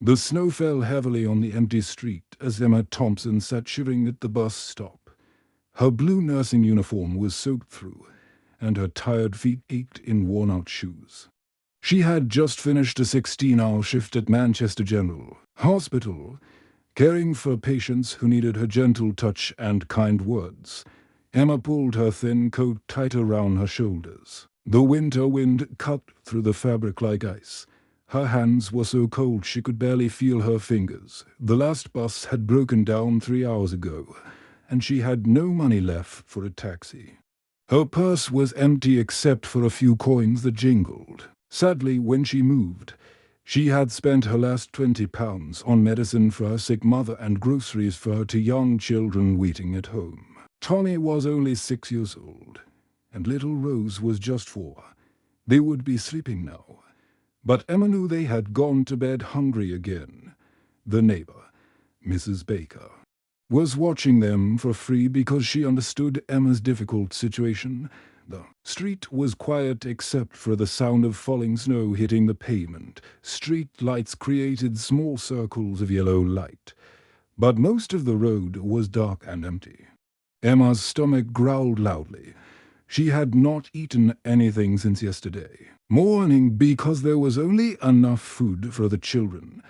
The snow fell heavily on the empty street as Emma Thompson sat shivering at the bus stop. Her blue nursing uniform was soaked through, and her tired feet ached in worn-out shoes. She had just finished a 16-hour shift at Manchester General Hospital, caring for patients who needed her gentle touch and kind words. Emma pulled her thin coat tighter round her shoulders. The winter wind cut through the fabric like ice. Her hands were so cold she could barely feel her fingers. The last bus had broken down 3 hours ago, and she had no money left for a taxi. Her purse was empty except for a few coins that jingled. Sadly, when she moved, she had spent her last £20 on medicine for her sick mother and groceries for her two young children waiting at home. Tommy was only 6 years old, and little Rose was just 4. They would be sleeping now. But Emma knew they had gone to bed hungry again. The neighbor, Mrs. Baker, was watching them for free because she understood Emma's difficult situation. The street was quiet except for the sound of falling snow hitting the pavement. Street lights created small circles of yellow light, but most of the road was dark and empty. Emma's stomach growled loudly. She had not eaten anything since yesterday morning because there was only enough food for the children.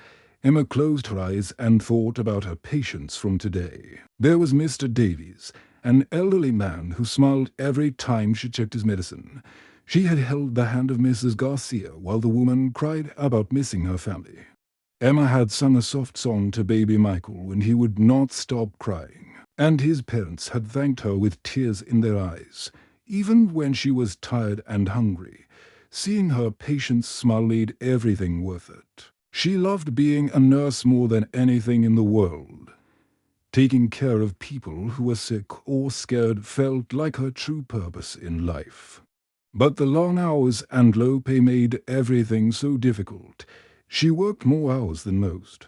Emma closed her eyes and thought about her patients from today. There was Mr. Davies, an elderly man who smiled every time she checked his medicine. She had held the hand of Mrs. Garcia while the woman cried about missing her family. Emma had sung a soft song to baby Michael when he would not stop crying, and his parents had thanked her with tears in their eyes. Even when she was tired and hungry, seeing her patients smile made everything worth it. She loved being a nurse more than anything in the world. Taking care of people who were sick or scared felt like her true purpose in life. But the long hours and low pay made everything so difficult. She worked more hours than most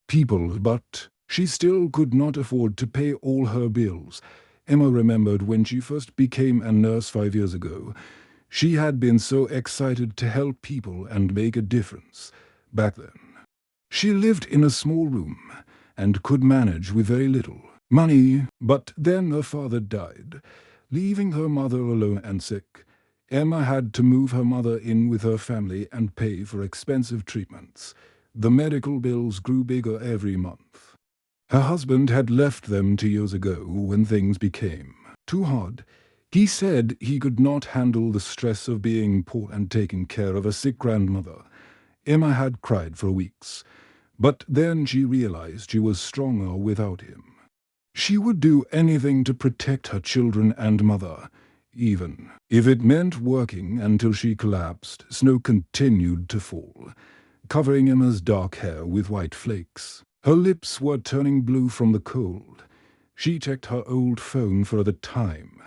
people, but she still could not afford to pay all her bills. Emma remembered when she first became a nurse 5 years ago. She had been so excited to help people and make a difference. Back then, she lived in a small room and could manage with very little money, but then her father died, leaving her mother alone and sick. Emma had to move her mother in with her family and pay for expensive treatments. The medical bills grew bigger every month. Her husband had left them 2 years ago when things became too hard. He said he could not handle the stress of being poor and taking care of a sick grandmother. Emma had cried for weeks, but then she realized she was stronger without him. She would do anything to protect her children and mother, even if it meant working until she collapsed. Snow continued to fall, covering Emma's dark hair with white flakes. Her lips were turning blue from the cold. She checked her old phone for the time.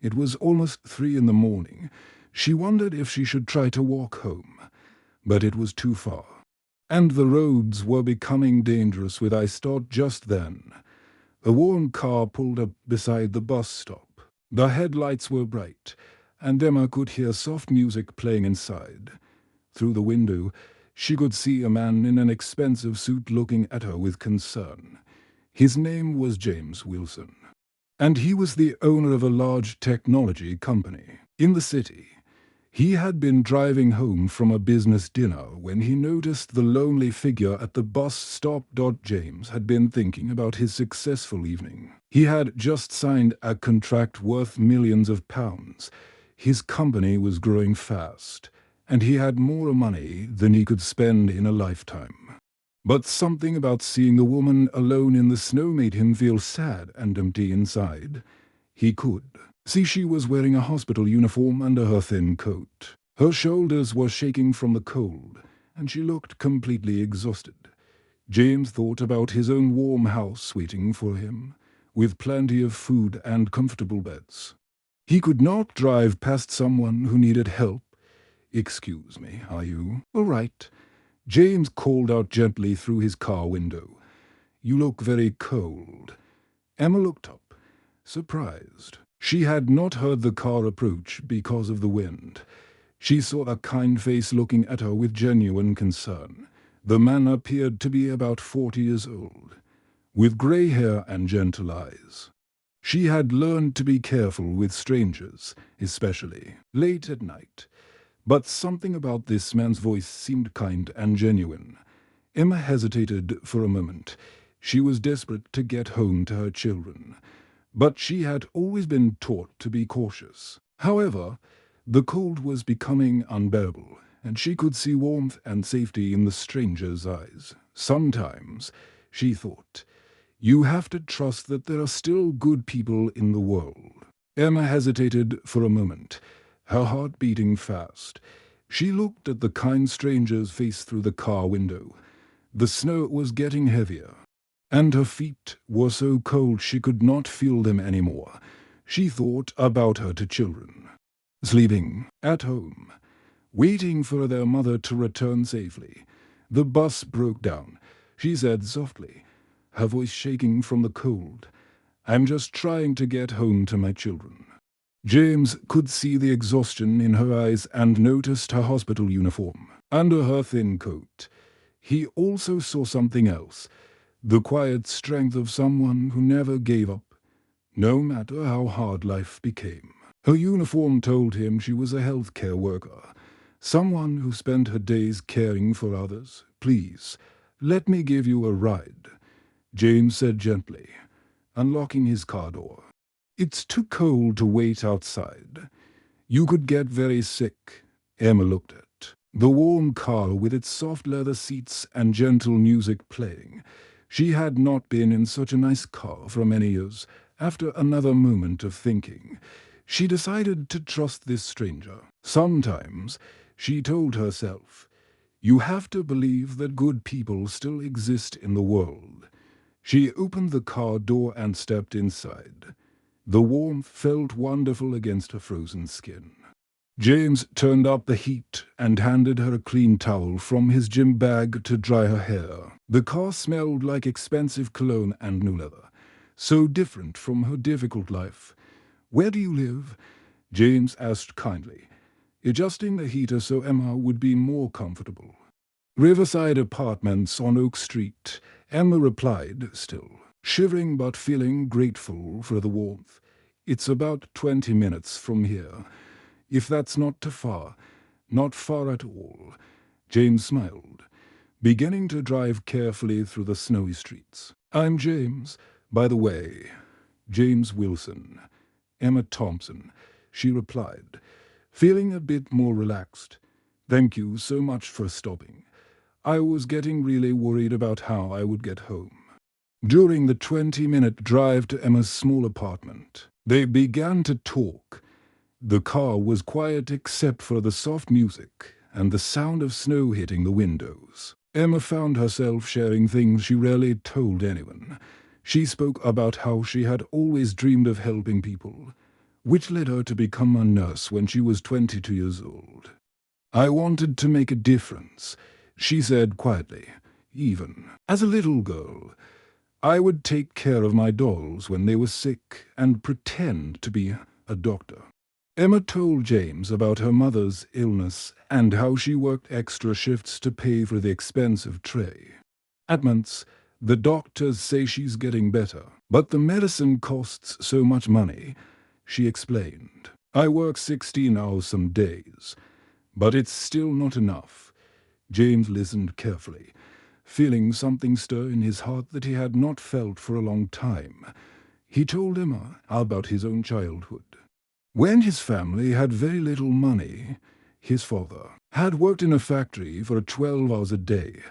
It was almost 3 in the morning. She wondered if she should try to walk home, but it was too far, and the roads were becoming dangerous with ice. Just then, a worn car pulled up beside the bus stop. The headlights were bright, and Emma could hear soft music playing inside. Through the window, she could see a man in an expensive suit looking at her with concern. His name was James Wilson, and he was the owner of a large technology company in the city. He had been driving home from a business dinner when he noticed the lonely figure at the bus stop. James had been thinking about his successful evening. He had just signed a contract worth millions of pounds. His company was growing fast, and he had more money than he could spend in a lifetime. But something about seeing the woman alone in the snow made him feel sad and empty inside. He could see she was wearing a hospital uniform under her thin coat. Her shoulders were shaking from the cold, and she looked completely exhausted. James thought about his own warm house waiting for him, with plenty of food and comfortable beds. He could not drive past someone who needed help. "Excuse me, are you all right?" James called out gently through his car window. "You look very cold." Emma looked up, surprised. She had not heard the car approach because of the wind. She saw a kind face looking at her with genuine concern. The man appeared to be about 40 years old, with grey hair and gentle eyes. She had learned to be careful with strangers, especially late at night. But something about this man's voice seemed kind and genuine. Emma hesitated for a moment. She was desperate to get home to her children, but she had always been taught to be cautious. However, the cold was becoming unbearable, and she could see warmth and safety in the stranger's eyes. Sometimes, she thought, you have to trust that there are still good people in the world. Emma hesitated for a moment, her heart beating fast. She looked at the kind stranger's face through the car window. The snow was getting heavier, and her feet were so cold she could not feel them anymore. She thought about her two children, sleeping at home, waiting for their mother to return safely. The bus broke down. She said softly, her voice shaking from the cold, "I'm just trying to get home to my children." James could see the exhaustion in her eyes and noticed her hospital uniform under her thin coat. He also saw something else, the quiet strength of someone who never gave up, no matter how hard life became. Her uniform told him she was a healthcare worker, someone who spent her days caring for others. "Please, let me give you a ride," James said gently, unlocking his car door. "It's too cold to wait outside. You could get very sick." Emma looked at the warm car with its soft leather seats and gentle music playing. She had not been in such a nice car for many years. After another moment of thinking, she decided to trust this stranger. Sometimes, she told herself, you have to believe that good people still exist in the world. She opened the car door and stepped inside. The warmth felt wonderful against her frozen skin. James turned up the heat and handed her a clean towel from his gym bag to dry her hair. The car smelled like expensive cologne and new leather, so different from her difficult life. "Where do you live?" James asked kindly, adjusting the heater so Emma would be more comfortable. "Riverside Apartments on Oak Street," Emma replied, still shivering but feeling grateful for the warmth. "It's about 20 minutes from here. If that's not too far." "Not far at all," James smiled, beginning to drive carefully through the snowy streets. "I'm James, by the way." "James Wilson." "Emma Thompson," she replied, feeling a bit more relaxed. "Thank you so much for stopping. I was getting really worried about how I would get home." During the 20-minute drive to Emma's small apartment, they began to talk. The car was quiet except for the soft music and the sound of snow hitting the windows. Emma found herself sharing things she rarely told anyone. She spoke about how she had always dreamed of helping people, which led her to become a nurse when she was 22 years old. "I wanted to make a difference," she said quietly. "Even as a little girl, I would take care of my dolls when they were sick and pretend to be a doctor." Emma told James about her mother's illness and how she worked extra shifts to pay for the expensive tray. "At months, the doctors say she's getting better, but the medicine costs so much money," she explained. "I work 16 hours some days, but it's still not enough." James listened carefully, feeling something stir in his heart that he had not felt for a long time. He told Emma about his own childhood. When his family had very little money, his father had worked in a factory for 12 hours a day,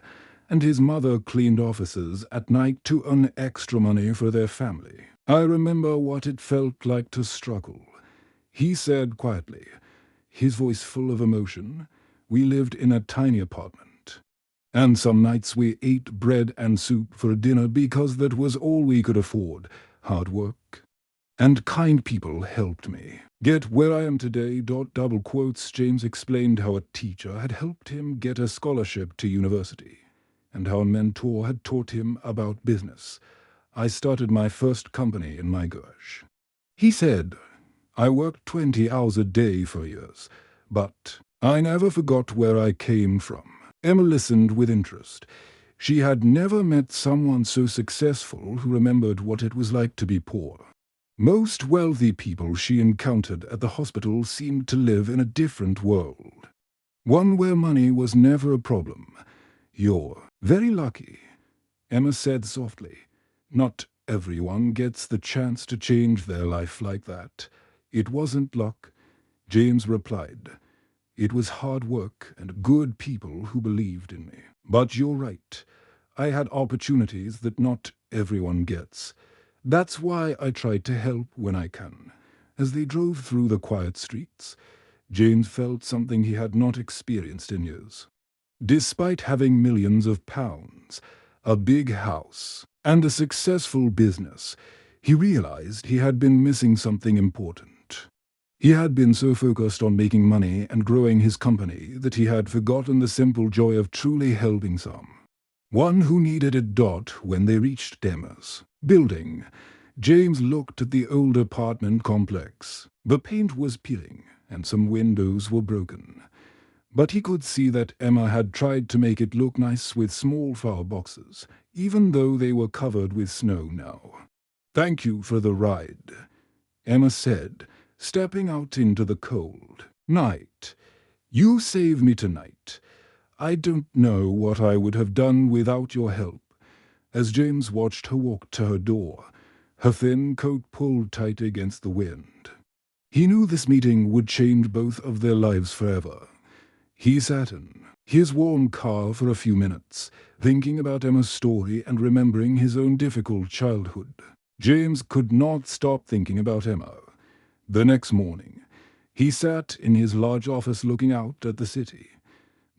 and his mother cleaned offices at night to earn extra money for their family. "I remember what it felt like to struggle," he said quietly, his voice full of emotion. "We lived in a tiny apartment, and some nights we ate bread and soup for dinner because that was all we could afford. Hard work and kind people helped me get where I am today." Double quotes. James explained how a teacher had helped him get a scholarship to university, and how a mentor had taught him about business. "I started my first company in my garage," he said. "I worked 20 hours a day for years, but I never forgot where I came from." Emma listened with interest. She had never met someone so successful who remembered what it was like to be poor. Most wealthy people she encountered at the hospital seemed to live in a different world. One where money was never a problem. "You're very lucky," Emma said softly. "Not everyone gets the chance to change their life like that." "It wasn't luck," James replied. "It was hard work and good people who believed in me. But you're right. I had opportunities that not everyone gets. That's why I try to help when I can." As they drove through the quiet streets, James felt something he had not experienced in years. Despite having millions of pounds, a big house, and a successful business, he realized he had been missing something important. He had been so focused on making money and growing his company that he had forgotten the simple joy of truly helping one who needed it. When they reached Emma's building, James looked at the old apartment complex. The paint was peeling, and some windows were broken. But he could see that Emma had tried to make it look nice with small flower boxes, even though they were covered with snow now. "Thank you for the ride," Emma said, stepping out into the cold night. "You saved me tonight. I don't know what I would have done without your help." As James watched her walk to her door, her thin coat pulled tight against the wind, he knew this meeting would change both of their lives forever. He sat in his warm car for a few minutes, thinking about Emma's story and remembering his own difficult childhood. James could not stop thinking about Emma. The next morning, he sat in his large office looking out at the city,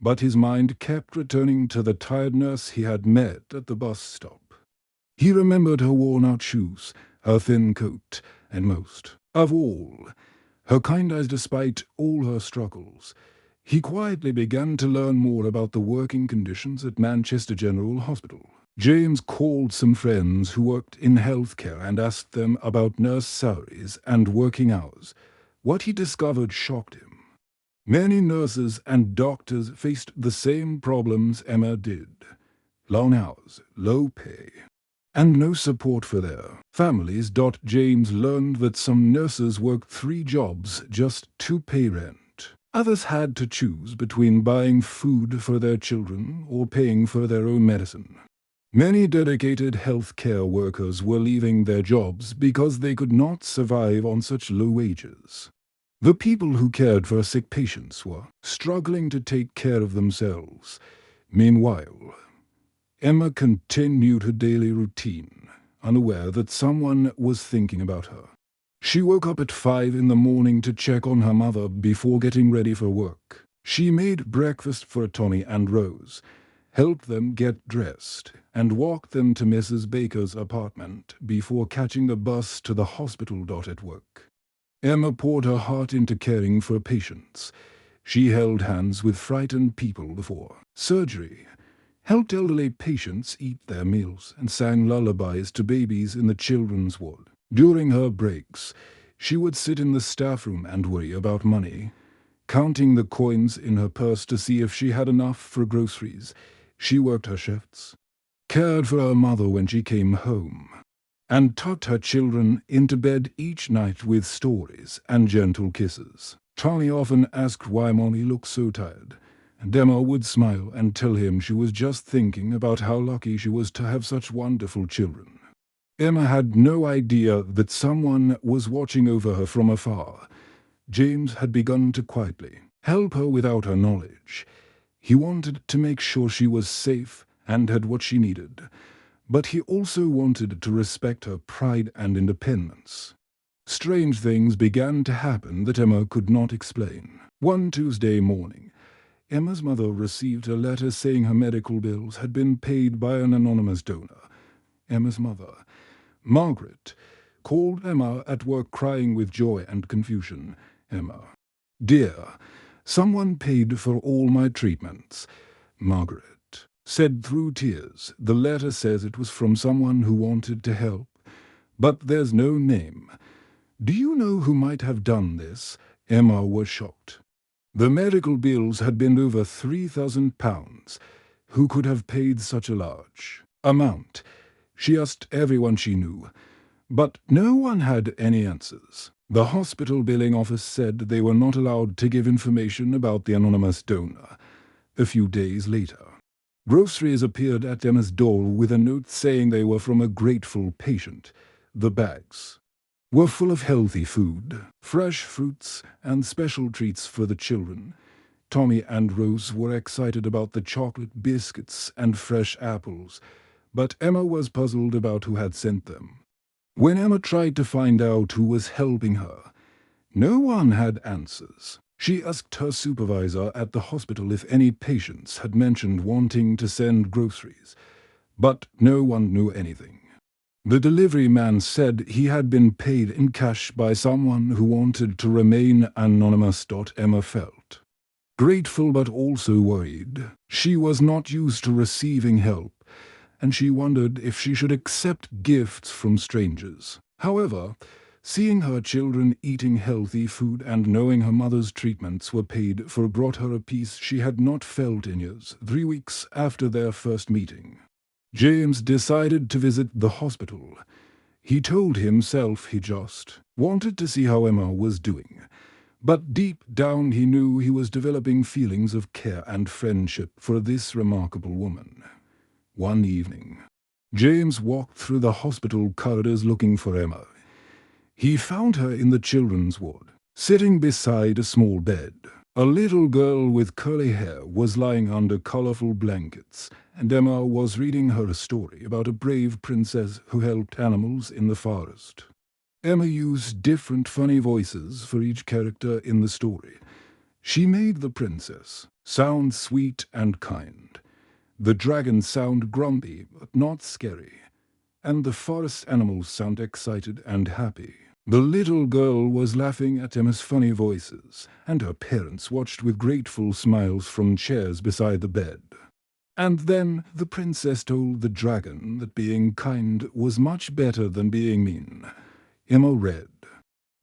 but his mind kept returning to the tired nurse he had met at the bus stop. He remembered her worn-out shoes, her thin coat, and most of all, her kind eyes despite all her struggles. He quietly began to learn more about the working conditions at Manchester General Hospital. James called some friends who worked in healthcare and asked them about nurse salaries and working hours. What he discovered shocked him. Many nurses and doctors faced the same problems Emma did: long hours, low pay, and no support for their families. James learned that some nurses worked 3 jobs just to pay rent. Others had to choose between buying food for their children or paying for their own medicine. Many dedicated healthcare workers were leaving their jobs because they could not survive on such low wages. The people who cared for sick patients were struggling to take care of themselves. Meanwhile, Emma continued her daily routine, unaware that someone was thinking about her. She woke up at 5 in the morning to check on her mother before getting ready for work. She made breakfast for Tommy and Rose, helped them get dressed, and walked them to Mrs. Baker's apartment before catching the bus to the hospital. At work, Emma poured her heart into caring for patients. She held hands with frightened people before surgery, helped elderly patients eat their meals, and sang lullabies to babies in the children's ward. During her breaks, she would sit in the staff room and worry about money, counting the coins in her purse to see if she had enough for groceries. She worked her shifts, cared for her mother when she came home, and tucked her children into bed each night with stories and gentle kisses. Tommy often asked why Mommy looked so tired, and Emma would smile and tell him she was just thinking about how lucky she was to have such wonderful children. Emma had no idea that someone was watching over her from afar. James had begun to quietly help her without her knowledge. He wanted to make sure she was safe and had what she needed, but he also wanted to respect her pride and independence. Strange things began to happen that Emma could not explain. One Tuesday morning, Emma's mother received a letter saying her medical bills had been paid by an anonymous donor. Emma's mother, Margaret, called Emma at work crying with joy and confusion. "Emma, dear, someone paid for all my treatments," Margaret said through tears. "The letter says it was from someone who wanted to help, but there's no name. Do you know who might have done this?" Emma was shocked. The medical bills had been over £3,000. Who could have paid such a large amount? She asked everyone she knew, but no one had any answers. The hospital billing office said they were not allowed to give information about the anonymous donor. A few days later, groceries appeared at Emma's door with a note saying they were from a grateful patient. The bags were full of healthy food, fresh fruits, and special treats for the children. Tommy and Rose were excited about the chocolate biscuits and fresh apples, but Emma was puzzled about who had sent them. When Emma tried to find out who was helping her, no one had answers. She asked her supervisor at the hospital if any patients had mentioned wanting to send groceries, but no one knew anything. The delivery man said he had been paid in cash by someone who wanted to remain anonymous. Emma felt grateful but also worried. She was not used to receiving help, and she wondered if she should accept gifts from strangers. However, seeing her children eating healthy food and knowing her mother's treatments were paid for brought her a peace she had not felt in years. 3 weeks after their first meeting, James decided to visit the hospital. He told himself he just wanted to see how Emma was doing, but deep down he knew he was developing feelings of care and friendship for this remarkable woman. One evening, James walked through the hospital corridors looking for Emma. He found her in the children's ward, sitting beside a small bed. A little girl with curly hair was lying under colorful blankets, and Emma was reading her a story about a brave princess who helped animals in the forest. Emma used different funny voices for each character in the story. She made the princess sound sweet and kind, the dragons sound grumpy but not scary, and the forest animals sound excited and happy. The little girl was laughing at Emma's funny voices, and her parents watched with grateful smiles from chairs beside the bed. And then the princess told the dragon that being kind was much better than being mean. Emma read,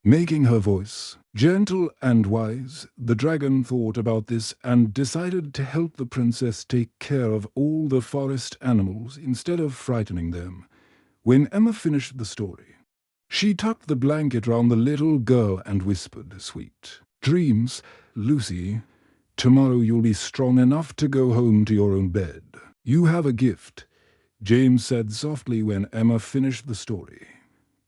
making her voice gentle and wise. The dragon thought about this and decided to help the princess take care of all the forest animals instead of frightening them. When Emma finished the story, she tucked the blanket round the little girl and whispered, "Sweet dreams, Lucy. Tomorrow you'll be strong enough to go home to your own bed. You have a gift," James said softly when Emma finished the story.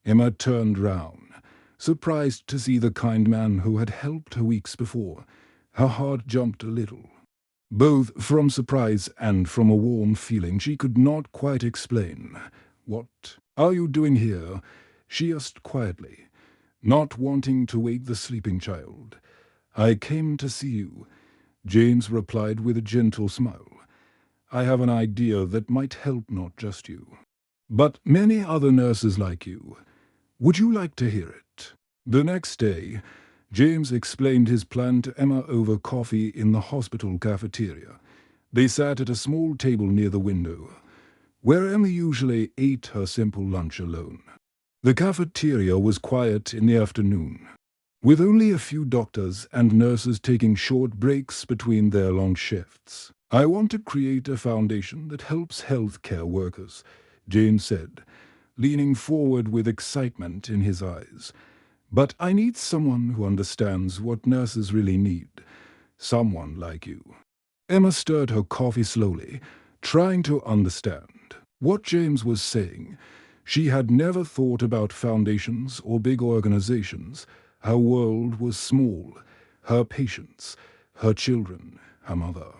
Emma turned round, surprised to see the kind man who had helped her weeks before. Her heart jumped a little, both from surprise and from a warm feeling she could not quite explain. "What are you doing here?" she asked quietly, not wanting to wake the sleeping child. "I came to see you," James replied with a gentle smile. "I have an idea that might help not just you, but many other nurses like you. Would you like to hear it?" The next day, James explained his plan to Emma over coffee in the hospital cafeteria. They sat at a small table near the window, where Emma usually ate her simple lunch alone. The cafeteria was quiet in the afternoon, with only a few doctors and nurses taking short breaks between their long shifts. "I want to create a foundation that helps healthcare workers," James said, leaning forward with excitement in his eyes. "But I need someone who understands what nurses really need. Someone like you." Emma stirred her coffee slowly, trying to understand what James was saying. She had never thought about foundations or big organizations. Her world was small: her patients, her children, her mother,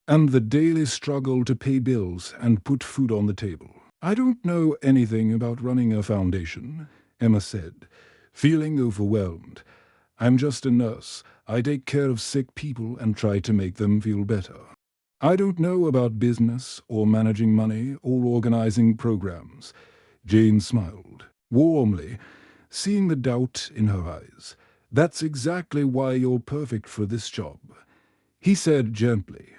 and the daily struggle to pay bills and put food on the table. "I don't know anything about running a foundation," Emma said, feeling overwhelmed. "I'm just a nurse. I take care of sick people and try to make them feel better. I don't know about business or managing money or organizing programs." Jane smiled warmly, seeing the doubt in her eyes. "That's exactly why you're perfect for this job," he said gently.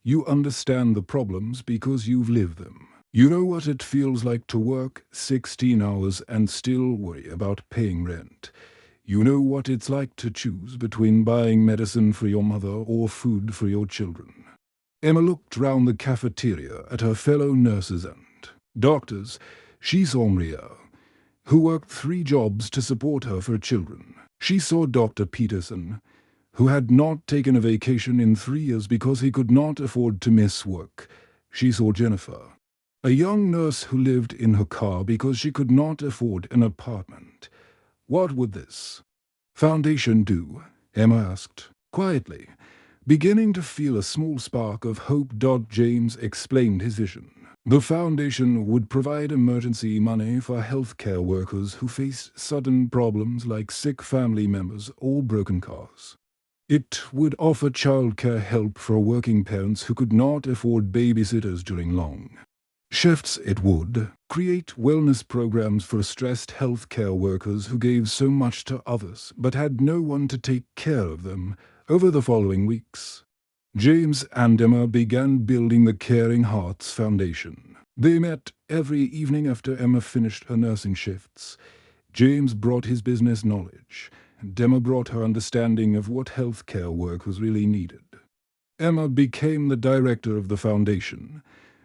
"You understand the problems because you've lived them. You know what it feels like to work 16 hours and still worry about paying rent. You know what it's like to choose between buying medicine for your mother or food for your children. Emma looked round the cafeteria at her fellow nurses and doctors. She saw Maria, who worked 3 jobs to support her for children. She saw Dr. Peterson, who had not taken a vacation in 3 years because he could not afford to miss work. She saw Jennifer, a young nurse who lived in her car because she could not afford an apartment. What would this foundation do? Emma asked, quietly, beginning to feel a small spark of hope. James explained his vision. The foundation would provide emergency money for healthcare workers who faced sudden problems like sick family members or broken cars. It would offer childcare help for working parents who could not afford babysitters during long shifts. It would create wellness programs for stressed healthcare workers who gave so much to others but had no one to take care of them. Over the following weeks, James and Emma began building the Caring Hearts Foundation. They met every evening after Emma finished her nursing shifts. James brought his business knowledge, and Emma brought her understanding of what healthcare workers really needed. Emma became the director of the foundation,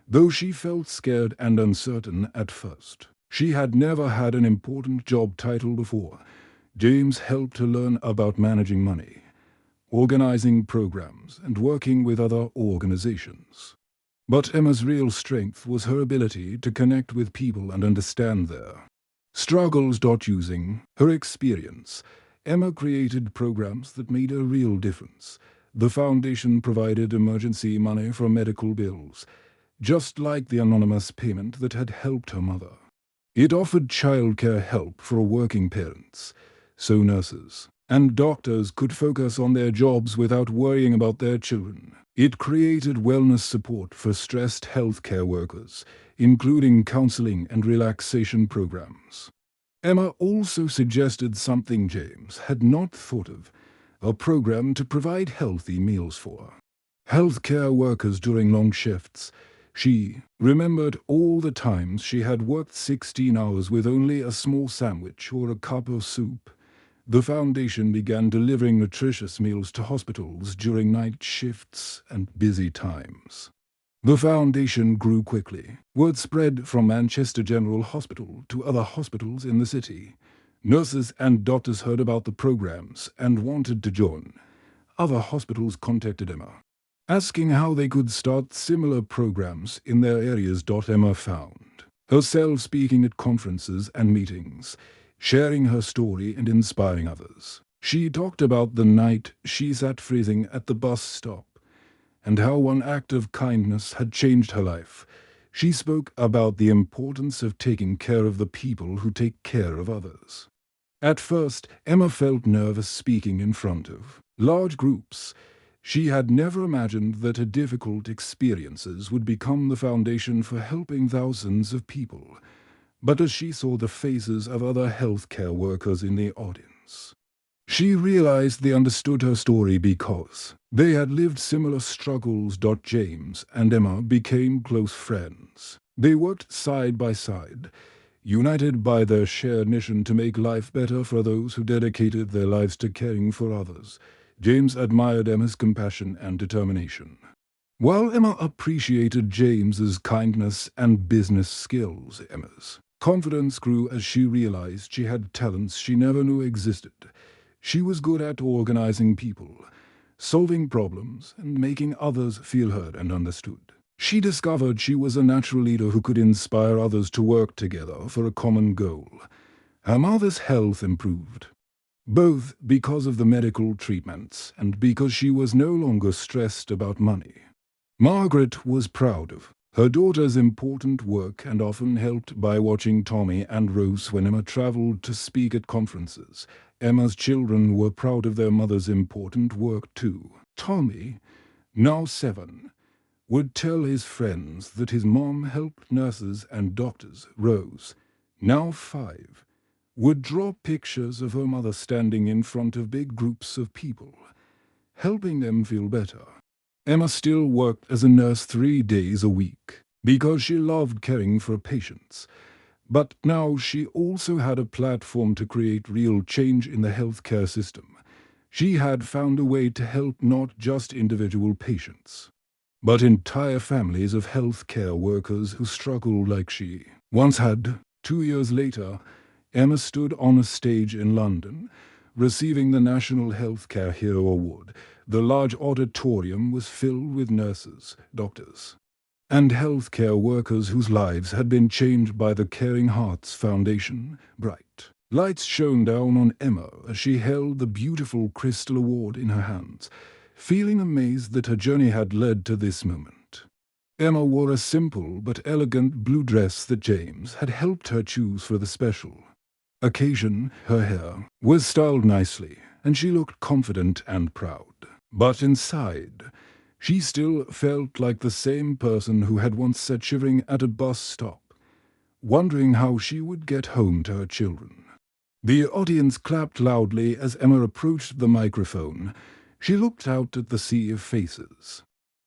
though she felt scared and uncertain at first. She had never had an important job title before. James helped her learn about managing money, organizing programs, and working with other organizations. But Emma's real strength was her ability to connect with people and understand their struggles. Using her experience, Emma created programs that made a real difference. The foundation provided emergency money for medical bills, just like the anonymous payment that had helped her mother. It offered childcare help for working parents, so nurses and doctors could focus on their jobs without worrying about their children. It created wellness support for stressed healthcare workers, including counseling and relaxation programs. Emma also suggested something James had not thought of: a program to provide healthy meals for healthcare workers during long shifts. She remembered all the times she had worked 16 hours with only a small sandwich or a cup of soup. The foundation began delivering nutritious meals to hospitals during night shifts and busy times. The foundation grew quickly. Word spread from Manchester General Hospital to other hospitals in the city. Nurses and doctors heard about the programs and wanted to join. Other hospitals contacted Emma, asking how they could start similar programs in their areas. Emma found herself speaking at conferences and meetings, sharing her story and inspiring others. She talked about the night she sat freezing at the bus stop and how one act of kindness had changed her life. She spoke about the importance of taking care of the people who take care of others. At first, Emma felt nervous speaking in front of large groups. She had never imagined that her difficult experiences would become the foundation for helping thousands of people. But as she saw the faces of other healthcare workers in the audience, she realized they understood her story because they had lived similar struggles. James and Emma became close friends. They worked side by side, united by their shared mission to make life better for those who dedicated their lives to caring for others. James admired Emma's compassion and determination, while Emma appreciated James's kindness and business skills. Emma's confidence grew as she realized she had talents she never knew existed. She was good at organizing people, solving problems, and making others feel heard and understood. She discovered she was a natural leader who could inspire others to work together for a common goal. Her mother's health improved, both because of the medical treatments and because she was no longer stressed about money. Margaret was proud of her daughter's important work and often helped by watching Tommy and Rose when Emma traveled to speak at conferences. Emma's children were proud of their mother's important work too. Tommy, now 7, would tell his friends that his mom helped nurses and doctors. Rose, now 5, would draw pictures of her mother standing in front of big groups of people, helping them feel better. Emma still worked as a nurse 3 days a week because she loved caring for patients. But now she also had a platform to create real change in the healthcare system. She had found a way to help not just individual patients, but entire families of healthcare workers who struggle like she once had. 2 years later, Emma stood on a stage in London, receiving the National Healthcare Hero Award. The large auditorium was filled with nurses, doctors, and healthcare workers whose lives had been changed by the Caring Hearts Foundation. Bright lights shone down on Emma as she held the beautiful crystal award in her hands, feeling amazed that her journey had led to this moment. Emma wore a simple but elegant blue dress that James had helped her choose for the special occasion. Her hair was styled nicely, and she looked confident and proud. But inside, she still felt like the same person who had once sat shivering at a bus stop, wondering how she would get home to her children. The audience clapped loudly as Emma approached the microphone. She looked out at the sea of faces.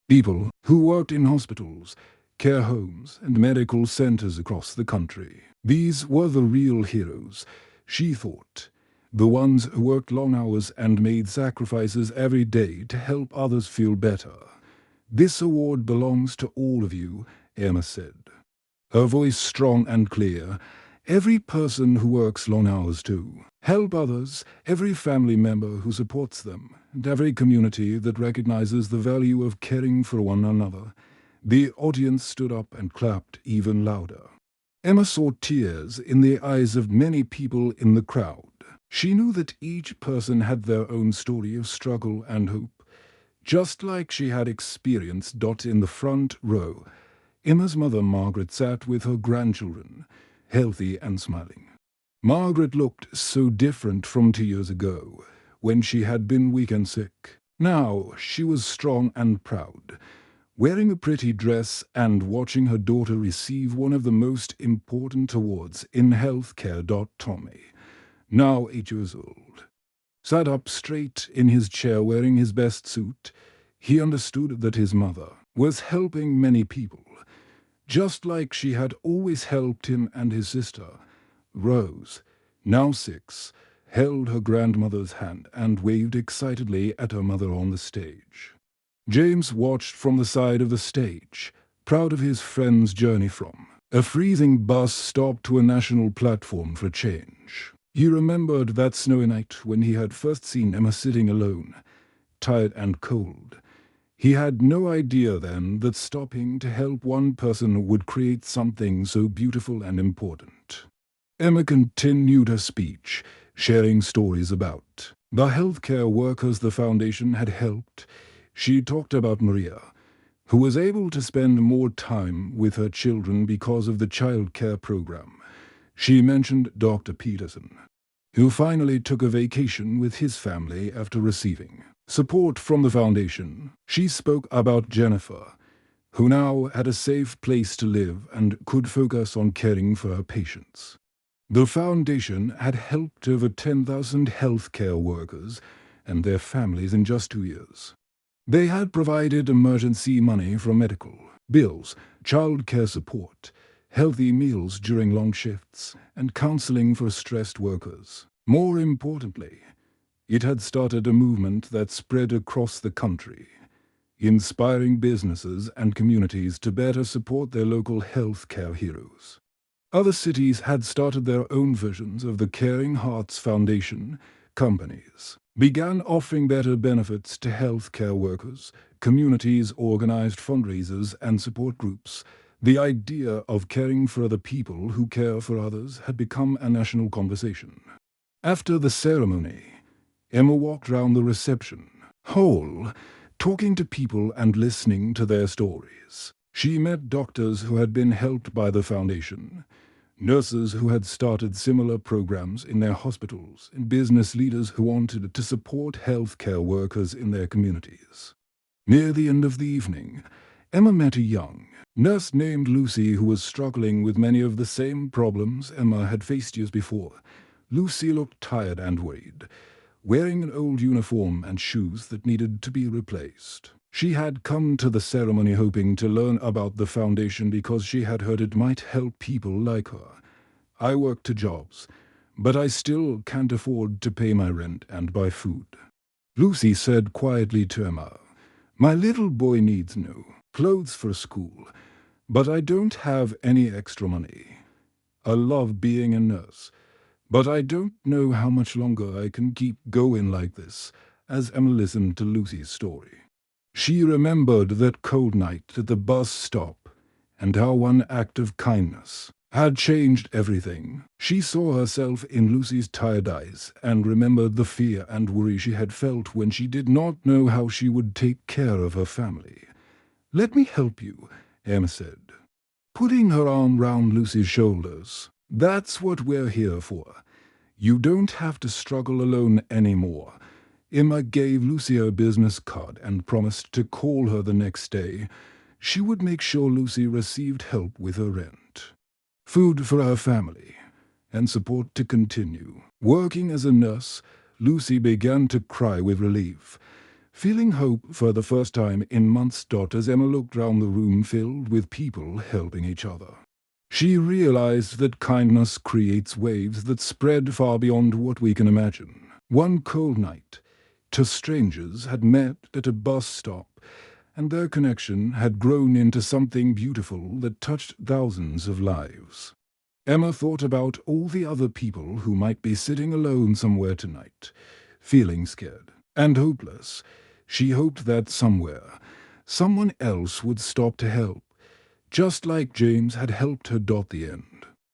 People who worked in hospitals, care homes, and medical centers across the country. These were the real heroes, she thought. The ones who worked long hours and made sacrifices every day to help others feel better. This award belongs to all of you, Emma said, her voice strong and clear. Every person who works long hours to help others, every family member who supports them, and every community that recognizes the value of caring for one another. The audience stood up and clapped even louder. Emma saw tears in the eyes of many people in the crowd. She knew that each person had their own story of struggle and hope, just like she had experienced. In the front row, Emma's mother Margaret sat with her grandchildren, healthy and smiling. Margaret looked so different from 2 years ago, when she had been weak and sick. Now she was strong and proud, wearing a pretty dress and watching her daughter receive one of the most important awards in healthcare. Tommy, now 8 years old, sat up straight in his chair wearing his best suit. He understood that his mother was helping many people, just like she had always helped him, and his sister, Rose, now 6, held her grandmother's hand and waved excitedly at her mother on the stage. James watched from the side of the stage, proud of his friend's journey from a freezing bus stop to a national platform for change. He remembered that snowy night when he had first seen Emma sitting alone, tired and cold. He had no idea then that stopping to help one person would create something so beautiful and important. Emma continued her speech, sharing stories about the healthcare workers the foundation had helped. She talked about Maria, who was able to spend more time with her children because of the child care program. She mentioned Dr. Peterson, who finally took a vacation with his family after receiving support from the foundation. She spoke about Jennifer, who now had a safe place to live and could focus on caring for her patients. The foundation had helped over 10,000 healthcare workers and their families in just 2 years. They had provided emergency money for medical bills, child care support, healthy meals during long shifts, and counseling for stressed workers. More importantly, it had started a movement that spread across the country, inspiring businesses and communities to better support their local healthcare heroes. Other cities had started their own versions of the Caring Hearts Foundation. Companies began offering better benefits to healthcare workers. Communities organized fundraisers and support groups. The idea of caring for other people who care for others had become a national conversation. After the ceremony, Emma walked round the reception hall, talking to people and listening to their stories. She met doctors who had been helped by the foundation, nurses who had started similar programs in their hospitals, and business leaders who wanted to support healthcare workers in their communities. Near the end of the evening, Emma met a young nurse named Lucy who was struggling with many of the same problems Emma had faced years before. Lucy looked tired and worried, wearing an old uniform and shoes that needed to be replaced. She had come to the ceremony hoping to learn about the foundation because she had heard it might help people like her. I work 2 jobs, but I still can't afford to pay my rent and buy food." Lucy said quietly to Emma, "My little boy needs no clothes for school, but I don't have any extra money. I love being a nurse, but I don't know how much longer I can keep going like this." As Emma listened to Lucy's story, she remembered that cold night at the bus stop and how one act of kindness had changed everything. She saw herself in Lucy's tired eyes and remembered the fear and worry she had felt when she did not know how she would take care of her family. "Let me help you," Emma said, putting her arm round Lucy's shoulders. "That's what we're here for. You don't have to struggle alone anymore." Emma gave Lucy her business card and promised to call her the next day. She would make sure Lucy received help with her rent, food for her family, and support to continue. Working as a nurse, Lucy began to cry with relief, feeling hope for the first time in months. As Emma looked round the room filled with people helping each other, she realized that kindness creates waves that spread far beyond what we can imagine. One cold night, 2 strangers had met at a bus stop, and their connection had grown into something beautiful that touched thousands of lives. Emma thought about all the other people who might be sitting alone somewhere tonight, feeling scared and hopeless. She hoped that somewhere, someone else would stop to help, just like James had helped her. The end.